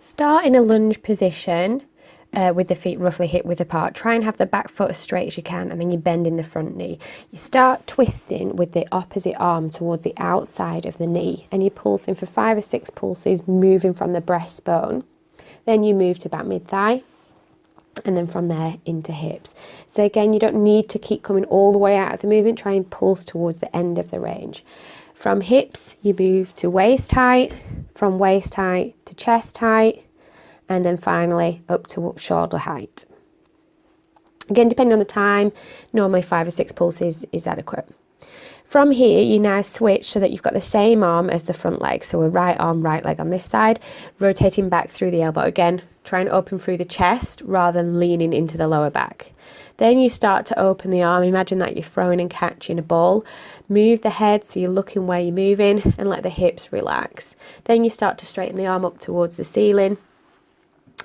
Start in a lunge position with the feet roughly hip width apart. Try and have the back foot as straight as you can, and then you bend in the front knee. You start twisting with the opposite arm towards the outside of the knee, and you're pulsing for 5 or 6 pulses, moving from the breastbone. Then you move to about mid-thigh, and then from there into hips. So again, you don't need to keep coming all the way out of the movement. Try and pulse towards the end of the range. From hips, you move to waist height, from waist height to chest height, and then finally up to shoulder height. Again, depending on the time, normally 5 or 6 pulses is adequate. From here, you now switch so that you've got the same arm as the front leg. So a right arm, right leg on this side, rotating back through the elbow. Again, try and open through the chest rather than leaning into the lower back. Then you start to open the arm. Imagine that you're throwing and catching a ball. Move the head so you're looking where you're moving, and let the hips relax. Then you start to straighten the arm up towards the ceiling,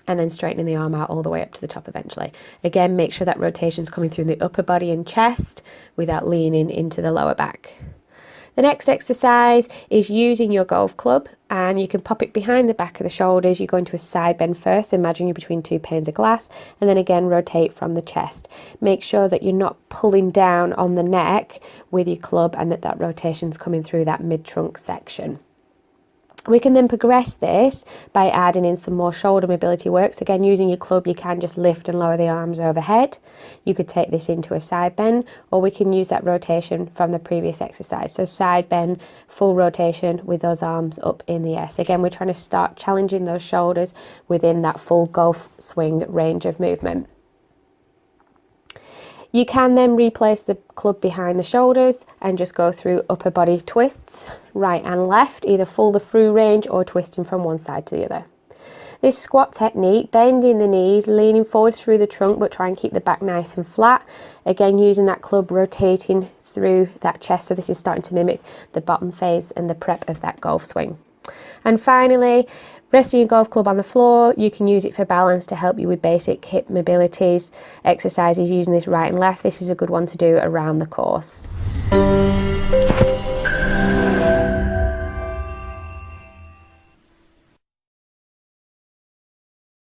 and then straightening the arm out all the way up to the top eventually. Again, make sure that rotation's coming through the upper body and chest without leaning into the lower back. The next exercise is using your golf club, and you can pop it behind the back of the shoulders. You go into a side bend first. Imagine you're between 2 panes of glass, and then again rotate from the chest. Make sure that you're not pulling down on the neck with your club, and that rotation's coming through that mid-trunk section. We can then progress this by adding in some more shoulder mobility works. Again, using your club, you can just lift and lower the arms overhead. You could take this into a side bend, or we can use that rotation from the previous exercise. So side bend, full rotation with those arms up in the air. So again, we're trying to start challenging those shoulders within that full golf swing range of movement. You can then replace the club behind the shoulders and just go through upper body twists, right and left, either full the through range or twisting from one side to the other. This squat technique, bending the knees, leaning forward through the trunk, but try and keep the back nice and flat. Again, using that club, rotating through that chest. So this is starting to mimic the bottom phase and the prep of that golf swing. And finally, resting your golf club on the floor. You can use it for balance to help you with basic hip mobilities, exercises using this right and left. This is a good one to do around the course.